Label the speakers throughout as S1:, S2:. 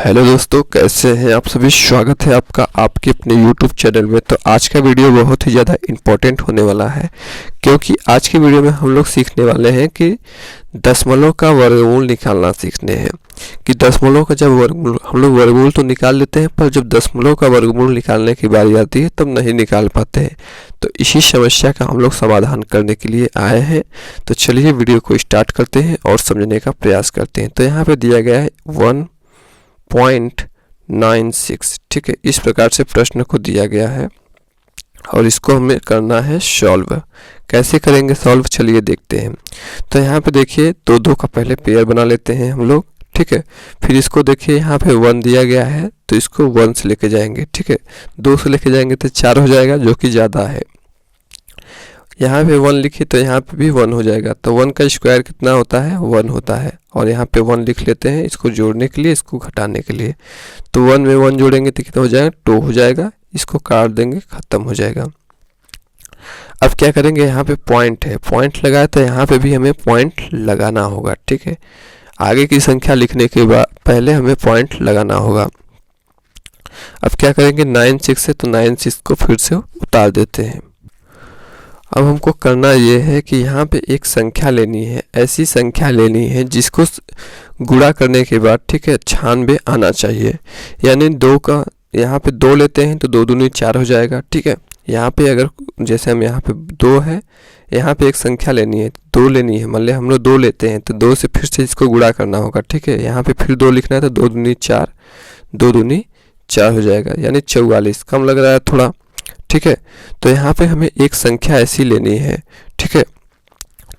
S1: Hello दोस्तों, कैसे हैं आप सभी। स्वागत है आपका आपके अपने YouTube चैनल में। तो आज का वीडियो बहुत ही ज़्यादा इम्पोर्टेंट होने वाला है, क्योंकि आज की वीडियो में हम लोग सीखने वाले हैं कि दशमलव का वर्गमूल निकालना सीखने हैं। कि दशमलव का जब वर्गमूल हम लोग वर्गमूल तो निकाल लेते हैं, पर जब दशमलव का वर्गमूल निकालने की बारी आती है तब नहीं निकाल पाते हैं। तो इसी समस्या का हम लोग समाधान करने के लिए आए हैं। तो चलिए वीडियो को स्टार्ट करते हैं और समझने का प्रयास करते हैं। तो यहाँ पर दिया गया है 1.96, ठीक है। इस प्रकार से प्रश्न को दिया गया है और इसको हमें करना है सॉल्व। कैसे करेंगे सॉल्व, चलिए देखते हैं। तो यहाँ पे देखिए दो दो का पहले पेयर बना लेते हैं हम लोग, ठीक है। फिर इसको देखिए यहाँ पे 1 दिया गया है तो इसको 1 से लेके जाएंगे, ठीक है। 2 से लेके जाएंगे तो 4 हो जाएगा, जो कि ज़्यादा है। यहाँ पे 1 लिखे तो यहाँ पे भी 1 हो जाएगा। तो 1 का स्क्वायर कितना होता है, 1 होता है। और यहाँ पे 1 लिख लेते हैं, इसको जोड़ने के लिए, इसको घटाने के लिए। तो 1 में 1 जोड़ेंगे तो कितना हो जाएगा, 2 हो जाएगा। इसको काट देंगे, खत्म हो जाएगा। अब क्या करेंगे, यहाँ पे पॉइंट है, पॉइंट लगाए तो यहाँ पे भी हमें पॉइंट लगाना होगा, ठीक है। आगे की संख्या लिखने के बाद पहले हमें पॉइंट लगाना होगा। अब क्या करेंगे, 96 है तो 96 को फिर से उतार देते हैं। अब हमको करना ये है कि यहाँ पे एक संख्या लेनी है, ऐसी संख्या लेनी है जिसको गुणा करने के बाद, ठीक है, 96 आना चाहिए। यानी 2 का यहाँ पे 2 लेते हैं तो 2 दूनी 4 हो जाएगा, ठीक है। यहाँ पे अगर जैसे हम यहाँ पे 2 है, यहाँ पे एक संख्या लेनी है, 2 लेनी है। मान लिया हम लोग 2 लेते हैं तो 2 से फिर से इसको गुणा करना होगा, ठीक है। यहाँ पे फिर 2 लिखना है तो 2 दूनी 4, 2 दूनी 4 हो जाएगा, यानी 44। कम लग रहा है थोड़ा, ठीक है। तो यहाँ पे हमें एक संख्या ऐसी लेनी है, ठीक है।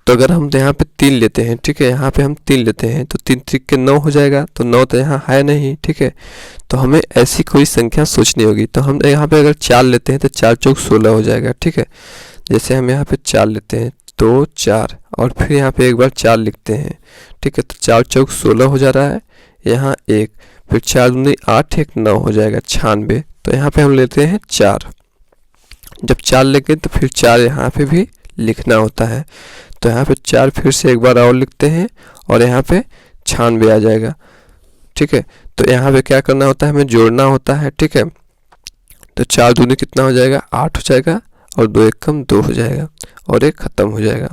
S1: तो अगर हम यहाँ पे 3 लेते हैं, ठीक है, यहाँ पे हम 3 लेते हैं तो 3 3 के 9 हो जाएगा। तो 9 तो यहाँ है नहीं, ठीक है। तो हमें ऐसी कोई संख्या सोचनी होगी। तो हम यहाँ पे अगर 4 लेते हैं तो 4 चौक 16 हो जाएगा, ठीक है। जैसे हम यहाँ पे 4 लेते हैं, 2 4 और फिर यहाँ पे एक बार 4 लिखते हैं, ठीक है। तो 4 चौक 16 हो जा रहा है, यहाँ 1, फिर 4 दूनी 8, 1 9 हो जाएगा, 96। तो यहाँ पे हम लेते हैं 4। जब 4 लेंगे तो फिर 4 यहाँ पे भी लिखना होता है। तो यहाँ पे 4 फिर से एक बार और लिखते हैं और यहाँ पे 96 आ जाएगा, ठीक है। तो यहाँ पे क्या करना होता है, हमें जोड़ना होता है, ठीक है। तो 4 दूनी कितना हो जाएगा, 8 हो जाएगा और 2 1 कम 2 हो जाएगा और 1 खत्म हो जाएगा।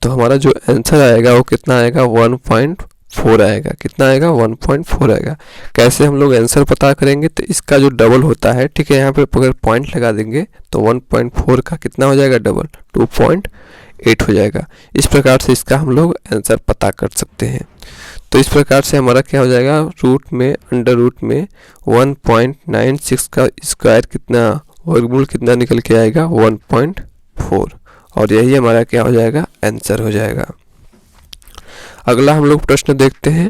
S1: तो हमारा जो आंसर आएगा वो कितना आएगा, 1.4 आएगा। कितना आएगा, 1.4 आएगा। कैसे हम लोग आंसर पता करेंगे, तो इसका जो डबल होता है, ठीक है, यहाँ पे अगर पॉइंट लगा देंगे तो 1.4 का कितना हो जाएगा, डबल 2.8 हो जाएगा। इस प्रकार से इसका हम लोग आंसर पता कर सकते हैं। तो इस प्रकार से हमारा क्या हो जाएगा, अंडर रूट में 1.96 का स्क्वायर कितना, वर्गमूल कितना निकल के आएगा, 1.4। और यही हमारा क्या हो जाएगा, आंसर हो जाएगा। अगला हम लोग प्रश्न देखते हैं।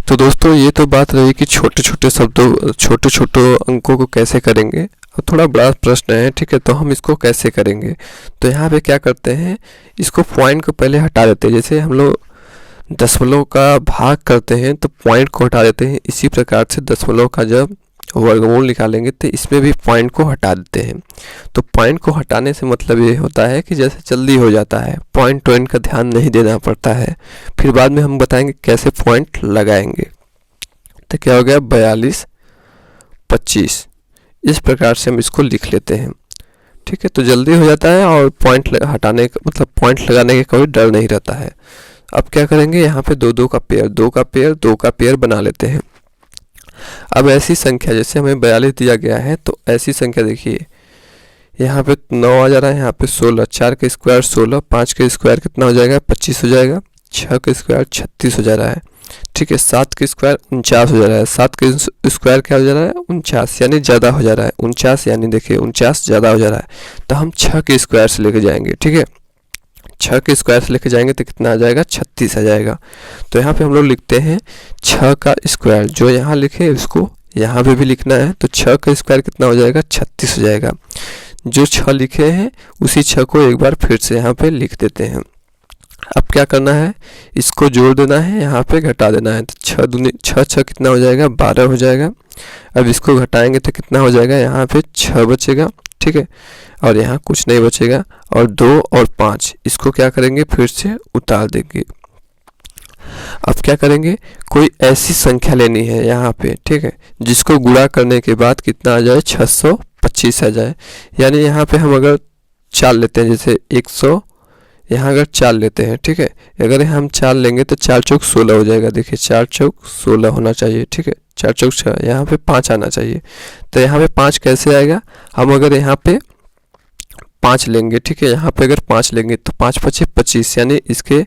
S1: तो दोस्तों ये तो बात रही कि छोटे छोटे शब्दों, छोटे छोटे अंकों को कैसे करेंगे। अब थोड़ा बड़ा प्रश्न है, ठीक है। तो हम इसको कैसे करेंगे, तो यहाँ पे क्या करते हैं, इसको पॉइंट को पहले हटा देते हैं। जैसे हम लोग दशमलव का भाग करते हैं तो पॉइंट को हटा देते हैं, इसी प्रकार से दशमलव का जब वर्गमूल निकालेंगे तो इसमें भी पॉइंट को हटा देते हैं। तो पॉइंट को हटाने से मतलब ये होता है कि जैसे जल्दी हो जाता है, पॉइंट का ध्यान नहीं देना पड़ता है। फिर बाद में हम बताएंगे कैसे पॉइंट लगाएंगे। तो क्या हो गया, 42 25। इस प्रकार से हम इसको लिख लेते हैं, ठीक है। तो जल्दी हो जाता है और पॉइंट हटाने का मतलब पॉइंट लगाने का कोई डर नहीं रहता है। अब क्या करेंगे, यहाँ पे 2 2 का पेयर, 2 का पेयर, 2 का पेयर बना लेते हैं। अब ऐसी संख्या, जैसे हमें 42 दिया गया है तो ऐसी संख्या देखिए, यहाँ पे 9 आ जा रहा है, यहाँ पे 16, 4 का स्क्वायर 16, 5 का स्क्वायर कितना हो जाएगा, 25 हो जाएगा, 6 का स्क्वायर 36 हो जा रहा है, ठीक है। 7 का स्क्वायर 49 हो जा रहा है, 7 का स्क्वायर क्या हो जा रहा है, 49, यानी ज़्यादा हो जा रहा है। 49 यानी देखिए 49 ज़्यादा हो जा रहा है। तो हम 6 के स्क्वायर से लेके जाएंगे, ठीक है। 6 के स्क्वायर से लेके जाएंगे तो कितना आ जाएगा, 36 आ जाएगा। तो यहाँ पे हम लोग लिखते हैं 6 का स्क्वायर, जो यहाँ लिखे उसको यहाँ पे भी लिखना है। तो 6 का स्क्वायर कितना हो जाएगा, 36 हो जाएगा। जो 6 लिखे हैं उसी 6 को एक बार फिर से यहाँ पे लिख देते हैं। अब क्या करना है, इसको जोड़ देना है, यहाँ पे घटा देना है। तो 6 दूनी 6 6 कितना हो जाएगा, 12 हो जाएगा। अब इसको घटाएंगे तो कितना हो जाएगा, यहाँ पे 6 बचेगा, ठीक है। और यहाँ कुछ नहीं बचेगा। और 2 और 5 इसको क्या करेंगे, फिर से उतार देंगे। अब क्या करेंगे, कोई ऐसी संख्या लेनी है यहाँ पे, ठीक है, जिसको गुणा करने के बाद कितना आ जाए, 625 आ जाए। यानी यहाँ पे हम अगर 4 लेते हैं, जैसे 100, यहाँ अगर 4 लेते हैं, ठीक है, अगर हम 4 लेंगे तो 4 चौक 16 हो जाएगा। देखिए 4 चौक 16 होना चाहिए, ठीक है, 4 चौक 6, यहाँ पे 5 आना चाहिए। तो यहाँ पे 5 कैसे आएगा, हम अगर यहाँ पे 5 लेंगे, ठीक है, यहाँ पे अगर 5 लेंगे तो 5 पचे 25, यानी इसके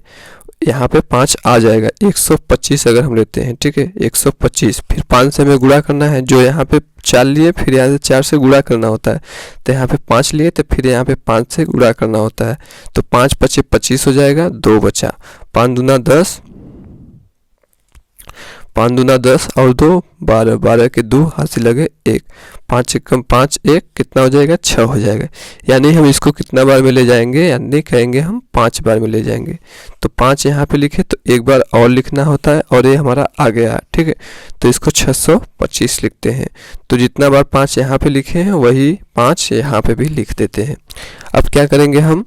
S1: यहाँ पे 5 आ जाएगा। 125 अगर हम लेते हैं, ठीक है, 125, फिर 5 से हमें गुणा करना है, जो यहाँ पे 4 लिए फिर यहाँ से 4 से गुणा करना होता है। तो यहाँ पे 5 लिए तो फिर यहाँ पे 5 से गुणा करना होता है। तो 5 पचे 25 हो जाएगा, 2 बचा, 5 दूना 10, 5 दूना 10 और 2 12, 12 के 2 हासिल लगे 1, 5 एकम 5, 1 कितना हो जाएगा, 6 हो जाएगा। यानी हम इसको कितना बार में ले जाएंगे, यानी कहेंगे हम 5 बार में ले जाएंगे। तो 5 यहाँ पे लिखे तो एक बार और लिखना होता है, और ये हमारा आ गया, ठीक है। तो इसको 625 लिखते हैं। तो जितना बार 5 यहाँ पे लिखे हैं वही 5 यहाँ पे भी लिख देते हैं। अब क्या करेंगे हम,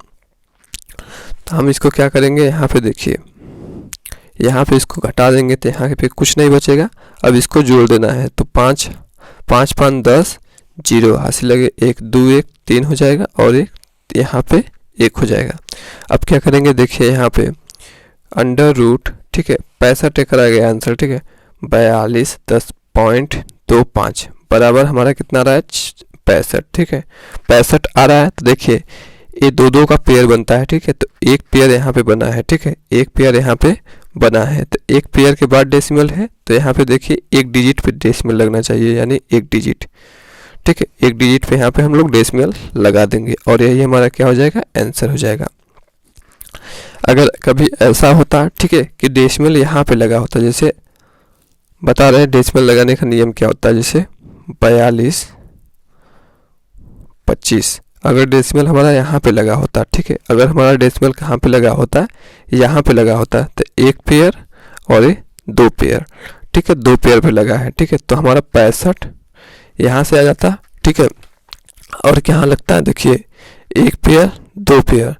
S1: तो हम इसको क्या करेंगे, यहाँ पे देखिए, यहाँ पे इसको घटा देंगे तो यहाँ पे कुछ नहीं बचेगा। अब इसको जोड़ देना है, तो 5 5 5 10, 0 हासिल लगे 1, 2 1 3 हो जाएगा, और एक यहाँ पे 1 हो जाएगा। अब क्या करेंगे, देखिए यहाँ पे अंडर रूट, ठीक है, 65 एक आ गया आंसर, ठीक है, 42 10.25 बराबर हमारा कितना आ रहा है, 65, ठीक है, 65 आ रहा है। तो देखिए ये दो दो का पेयर बनता है, ठीक है, तो एक पेयर यहाँ पे बना है, ठीक है, एक पेयर यहाँ पे बना है। तो एक पेयर के बाद डेसिमल है, तो यहाँ पे देखिए एक डिजिट पे डेसिमल लगना चाहिए, यानी एक डिजिट, ठीक है, एक डिजिट पे यहाँ पे हम लोग डेसिमल लगा देंगे, और यही हमारा क्या हो जाएगा, आंसर हो जाएगा। अगर कभी ऐसा होता, ठीक है, कि डेसिमल यहाँ पे लगा होता, जैसे बता रहे हैं डेसिमल लगाने का नियम क्या होता है, जैसे 42 25, अगर डेसिमल हमारा यहाँ पे लगा होता, ठीक है, अगर हमारा डेसिमल कहाँ पे लगा होता है, यहाँ पे लगा होता है, तो एक पेयर और ये 2 पेयर, ठीक है, 2 पेयर पे लगा है, ठीक है, तो हमारा 65 यहाँ से आ जाता, ठीक है, और यहाँ लगता है, देखिए एक पेयर 2 पेयर,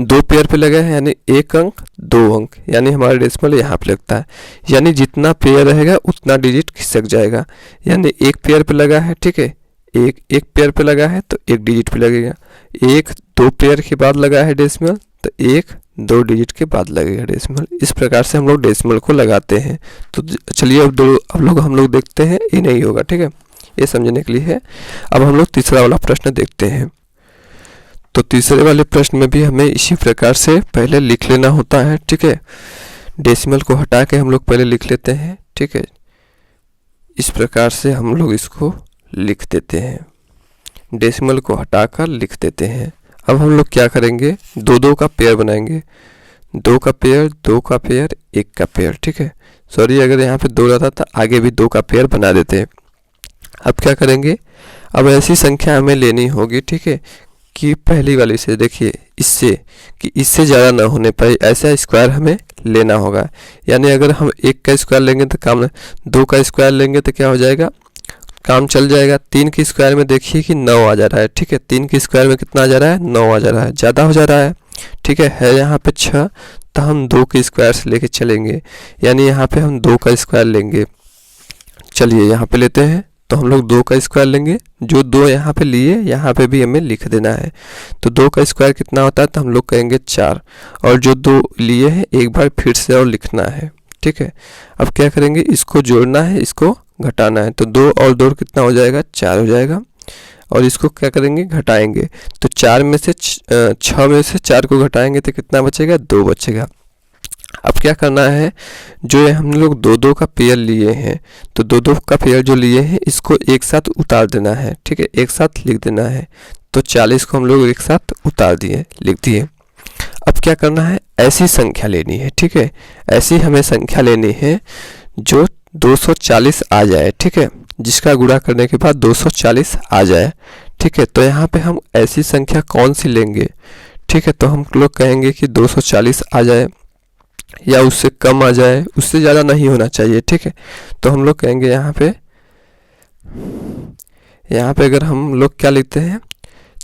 S1: 2 पेयर पे लगा है, यानी 1 अंक 2 अंक, यानी हमारा डेसिमल यहाँ पे लगता है। यानी जितना पेयर रहेगा उतना डिजिट खिसक जाएगा। यानी एक पेयर पे लगा है, ठीक है, एक पेयर पे लगा है तो एक डिजिट पे लगेगा, 1 2 पेयर के बाद लगा है डेसिमल तो 1 2 डिजिट के बाद लगेगा डेसिमल। इस प्रकार से हम लोग डेसिमल को लगाते हैं। तो चलिए अब हम लोग देखते हैं, ये नहीं होगा, ठीक है, ये समझने के लिए है। अब हम लोग तीसरा वाला प्रश्न देखते हैं। तो तीसरे वाले प्रश्न में भी हमें इसी प्रकार से पहले लिख लेना होता है, ठीक है, डेसिमल को हटा के हम लोग पहले लिख लेते हैं, ठीक है, इस प्रकार से हम लोग इसको लिख देते हैं, डेसिमल को हटाकर लिख देते हैं। अब हम लोग क्या करेंगे, 2 2 का पेयर बनाएंगे, 2 का पेयर 2 का पेयर 1 का पेयर, ठीक है, सॉरी अगर यहाँ पे 2 रहता तो आगे भी 2 का पेयर बना देते हैं। अब क्या करेंगे, अब ऐसी संख्या हमें लेनी होगी, ठीक है, कि पहली वाली से देखिए इससे कि इससे ज़्यादा ना होने पाए, ऐसा स्क्वायर हमें लेना होगा। यानी अगर हम 1 का स्क्वायर लेंगे तो काम, 2 का स्क्वायर लेंगे तो क्या हो जाएगा, काम चल जाएगा। 3 के स्क्वायर में देखिए कि 9 आ जा रहा है, ठीक है, 3 के स्क्वायर में कितना आ जा रहा है, 9 आ जा रहा है, ज़्यादा हो जा रहा है, ठीक है यहाँ पे 6, तो हम 2 के स्क्वायर से लेके चलेंगे, यानी यहाँ पे हम 2 का स्क्वायर लेंगे। चलिए यहाँ पे लेते हैं, तो हम लोग 2 का स्क्वायर लेंगे, जो 2 यहाँ पे लिए यहाँ पे भी हमें लिख देना है। तो 2 का स्क्वायर कितना होता है, तो हम लोग कहेंगे 4, और जो 2 लिए हैं एक बार फिर से और लिखना है, ठीक है। अब क्या करेंगे, इसको जोड़ना है, इसको घटाना है, तो 2 और 2 कितना हो जाएगा, 4 हो जाएगा, और इसको क्या करेंगे, घटाएंगे, तो 4 में से 6 में से 4 को घटाएंगे तो कितना बचेगा, 2 बचेगा। अब क्या करना है, जो हम लोग 2 2 का पेयर लिए हैं, तो 2 2 का पेयर जो लिए हैं इसको एक साथ उतार देना है, ठीक है, एक साथ लिख देना है। तो 40 को हम लोग एक साथ उतार दिए, लिख दिए। अब क्या करना है, ऐसी संख्या लेनी है, ठीक है, ऐसी हमें संख्या लेनी है जो 240 आ जाए, ठीक है, जिसका गुणा करने के बाद 240 आ जाए, ठीक है। तो यहाँ पे हम ऐसी संख्या कौन सी लेंगे, ठीक है, तो हम लोग कहेंगे कि 240 आ जाए या उससे कम आ जाए, उससे ज़्यादा नहीं होना चाहिए, ठीक है। तो हम लोग कहेंगे यहाँ पे अगर हम लोग क्या लिखते हैं,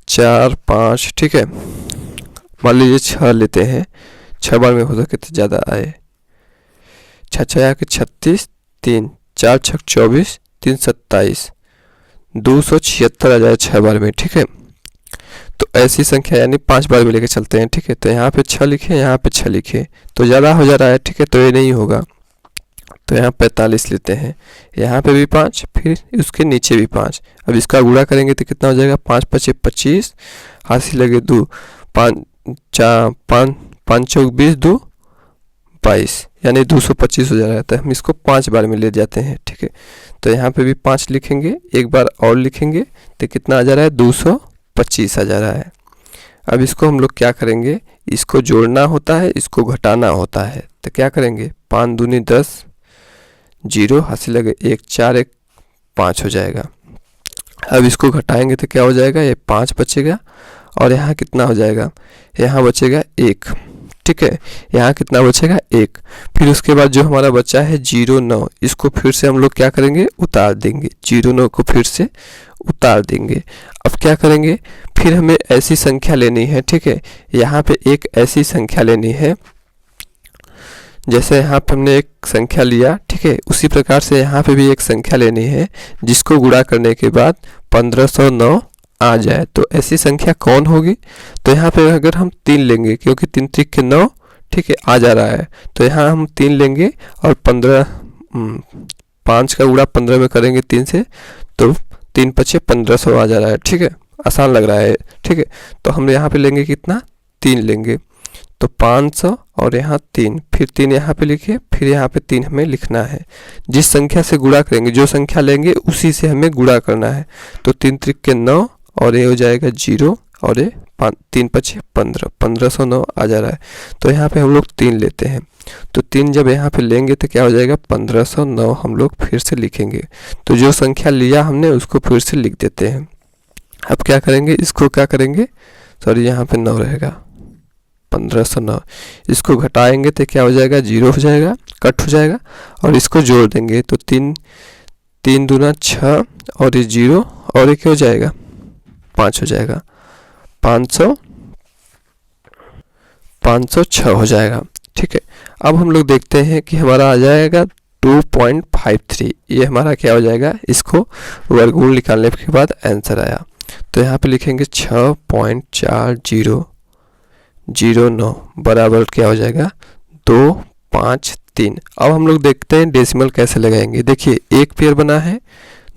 S1: 4 5, ठीक है, मान लीजिए 6 लेते हैं, 6 बार में हो सके तो ज़्यादा आए। 6 6 के 36, 3 4 6 24, 3 27, 276 आ जाए 6 बार में। ठीक है, तो ऐसी संख्या यानी 5 बार में लेके चलते हैं। ठीक है, तो यहाँ पे 6 लिखे, यहाँ पे 6 लिखे तो ज़्यादा हो जा रहा है। ठीक है, तो ये नहीं होगा, तो यहाँ 45 लेते हैं, यहाँ पे भी 5, फिर उसके नीचे भी 5। अब इसका गुणा करेंगे तो कितना हो जाएगा, 5 5 25, हाथ लगे 2, 5 4 5 5 चौक 20, 2 22 यानी 225 हो जा रहा है। तो हम इसको 5 बार में ले जाते हैं। ठीक है, तो यहाँ पे भी 5 लिखेंगे, एक बार और लिखेंगे तो कितना आ जा रहा है, 225 आ जा रहा है। अब इसको हम लोग क्या करेंगे, इसको जोड़ना होता है, इसको घटाना होता है। तो क्या करेंगे, 5 दूनी 10, 0 हासिल लगे 1 4 1 5 हो जाएगा। अब इसको घटाएंगे तो क्या हो जाएगा, ये 5 बचेगा और यहाँ कितना हो जाएगा, यहाँ बचेगा 1। ठीक है, यहाँ कितना बचेगा, 1। फिर उसके बाद जो हमारा बचा है 0 9, इसको फिर से हम लोग क्या करेंगे, उतार देंगे। 0 9 को फिर से उतार देंगे। अब क्या करेंगे, फिर हमें ऐसी संख्या लेनी है। ठीक है, यहाँ पे एक ऐसी संख्या लेनी है, जैसे यहाँ पे हमने एक संख्या लिया। ठीक है, उसी प्रकार से यहाँ पे भी एक संख्या लेनी है जिसको गुणा करने के बाद 1509 आ जाए। तो ऐसी संख्या कौन होगी, तो यहाँ पे अगर हम 3 लेंगे, क्योंकि 3 3 के 9, ठीक है, आ जा रहा है, तो यहाँ हम 3 लेंगे और 5 का गुणा 15 में करेंगे 3 से, तो 3 5 1500 आ जा रहा है। ठीक है, आसान लग रहा है। ठीक है, तो हम यहाँ पे लेंगे कितना, 3 लेंगे, तो 500 और यहाँ 3, फिर 3 यहाँ पे लिखिए, फिर यहाँ पे 3 हमें लिखना है। जिस संख्या से गुणा करेंगे, जो संख्या लेंगे उसी से हमें गुणा करना है। तो 3 3 के 9 और ये हो जाएगा 0 और ये 3 5 15, 1509 आ जा रहा है। तो यहाँ पे हम लोग 3 लेते हैं, तो 3 जब यहाँ पे लेंगे तो क्या हो जाएगा, 1509 हम लोग फिर से लिखेंगे। तो जो संख्या लिया हमने उसको फिर से लिख देते हैं। अब क्या करेंगे, इसको क्या करेंगे, सॉरी यहाँ पे 9 रहेगा, 1509, इसको घटाएंगे तो क्या हो जाएगा, 0 हो जाएगा, कट हो जाएगा, और इसको जोड़ देंगे तो 3 3 दूना 6 और ये 0 और ये क्या हो जाएगा, 5 हो जाएगा, 506 हो जाएगा। ठीक है, अब हम लोग देखते हैं कि हमारा आ जाएगा 2.53, ये हमारा क्या हो जाएगा, इसको वर्गमूल निकालने के बाद आंसर आया। तो यहाँ पे लिखेंगे 6.4009 बराबर क्या हो जाएगा, 253। अब हम लोग देखते हैं डेसिमल कैसे लगाएंगे। देखिए, एक पेयर बना है,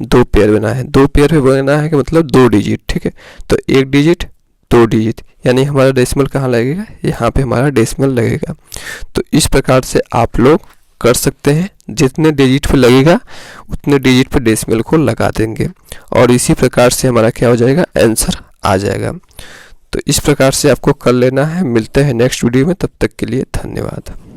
S1: 2 पेयर बना है, 2 पेयर पे बना है कि मतलब 2 डिजिट। ठीक है, तो 1 डिजिट 2 डिजिट, यानी हमारा डेसिमल कहाँ लगेगा, यहाँ पे हमारा डेसिमल लगेगा। तो इस प्रकार से आप लोग कर सकते हैं, जितने डिजिट पे लगेगा उतने डिजिट पे डेसिमल को लगा देंगे और इसी प्रकार से हमारा क्या हो जाएगा, आंसर आ जाएगा। तो इस प्रकार से आपको कर लेना है। मिलते हैं नेक्स्ट वीडियो में, तब तक के लिए धन्यवाद।